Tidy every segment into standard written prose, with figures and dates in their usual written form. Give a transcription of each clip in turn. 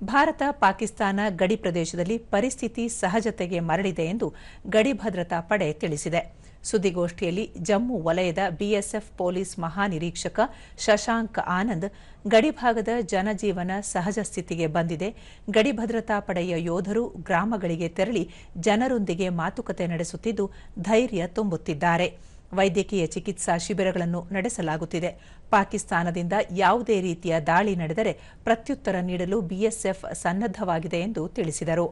ಭಾರತ ಪಾಕಿಸ್ತಾನ ಗಡಿ ಪ್ರದೇಶದಲ್ಲಿ ಪರಿಸ್ಥಿತಿ ಸಹಜತೆಗೆ ಮರಳಿದೆ ಎಂದು ಗಡಿ ಭದ್ರತಾ ಪಡೆ ತಿಳಿಸಿದೆ. ಸುದ್ದಿಗೋಷ್ಠಿಯಲ್ಲಿ ಜಮ್ಮು ವಲಯದ ಬಿಎಸ್ಎಫ್ ಪೊಲೀಸ್ ಮಹಾನಿರೀಕ್ಷಕ ಶಶಾಂಕ್ ಆನಂದ್, ಗಡಿಭಾಗದ ಜನಜೀವನ ಸಹಜ ಸ್ಥಿತಿಗೆ ಬಂದಿದೆ. ಗಡಿ ಭದ್ರತಾ ಪಡೆಯ ಯೋಧರು ಗ್ರಾಮಗಳಿಗೆ ತೆರಳಿ ಜನರೊಂದಿಗೆ ಮಾತುಕತೆ ನಡೆಸುತ್ತಿದ್ದು ಧೈರ್ಯ ತುಂಬುತ್ತಿದ್ದಾರೆ. ವೈದ್ಯಕೀಯ ಚಿಕಿತ್ಸಾ ಶಿಬಿರಗಳನ್ನು ನಡೆಸಲಾಗುತ್ತಿದೆ. ಪಾಕಿಸ್ತಾನದಿಂದ ಯಾವುದೇ ರೀತಿಯ ದಾಳಿ ನಡೆದರೆ ಪ್ರತ್ಯುತ್ತರ ನೀಡಲು ಬಿಎಸ್ಎಫ್ ಸನ್ನದ್ಧವಾಗಿದೆ ಎಂದು ತಿಳಿಸಿದರು.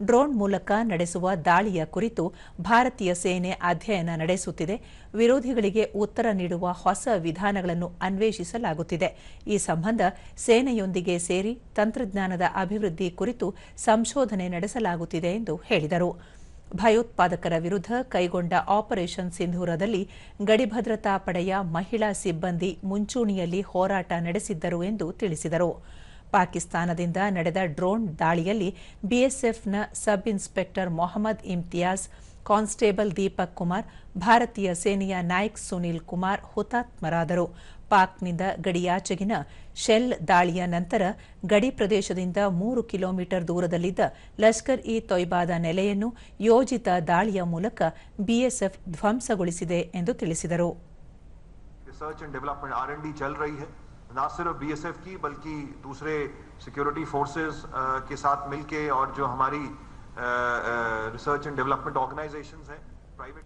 ಡ್ರೋನ್ ಮೂಲಕ ನಡೆಸುವ ದಾಳಿಯ ಕುರಿತು ಭಾರತೀಯ ಸೇನೆ ಅಧ್ಯಯನ ನಡೆಸುತ್ತಿದೆ. ವಿರೋಧಿಗಳಿಗೆ ಉತ್ತರ ನೀಡುವ ಹೊಸ ವಿಧಾನಗಳನ್ನು ಅನ್ವೇಷಿಸಲಾಗುತ್ತಿದೆ. ಈ ಸಂಬಂಧ ಸೇನೆಯೊಂದಿಗೆ ಸೇರಿ ತಂತ್ರಜ್ಞಾನದ ಅಭಿವೃದ್ಧಿ ಕುರಿತು ಸಂಶೋಧನೆ ನಡೆಸಲಾಗುತ್ತಿದೆ ಎಂದು ಹೇಳಿದರು. ಭಯೋತ್ಪಾದಕರ ವಿರುದ್ಧ ಕೈಗೊಂಡ ಆಪರೇಷನ್ ಸಿಂಧೂರದಲ್ಲಿ ಗಡಿ ಭದ್ರತಾ ಪಡೆಯ ಮಹಿಳಾ ಸಿಬ್ಬಂದಿ ಮುಂಚೂಣಿಯಲ್ಲಿ ಹೋರಾಟ ನಡೆಸಿದ್ದರು ಎಂದು ತಿಳಿಸಿದರು. ಪಾಕಿಸ್ತಾನದಿಂದ ನಡೆದ ಡ್ರೋನ್ ದಾಳಿಯಲ್ಲಿ ಬಿಎಸ್ಎಫ್ನ sub inspector Mohammed Imtiaz, constable Deepak Kumar, ಭಾರತೀಯ ಸೇನೆಯ ನಾಯಕ್ ಸುನೀಲ್ ಕುಮಾರ್ ಹುತಾತ್ಮರಾದರು. ಪಾಕ್ನಿಂದ ಗಡಿಯಾಚೆಗಿನ ಶೆಲ್ ದಾಳಿಯ ನಂತರ ಗಡಿ ಪ್ರದೇಶದಿಂದ 3 ಕಿಲೋಮೀಟರ್ ದೂರದಲ್ಲಿದ್ದ ಲಷ್ಕರ್ ಇ ತೊಯ್ಬಾದ ನೆಲೆಯನ್ನು ಯೋಜಿತ ದಾಳಿಯ ಮೂಲಕ ಬಿಎಸ್ಎಫ್ ಧ್ವಂಸಗೊಳಿಸಿದೆ ಎಂದು ತಿಳಿಸಿದರು. रिसर्च एंड डेवलपमेंट R&D चल रही है, ना सिर्फ बीएसएफ की बल्कि दूसरे सिक्योरिटी फोर्सेस के साथ मिलके और जो हमारी रिसर्च एंड डेवलपमेंट ऑर्गेनाइजेशंस हैं प्राइवेट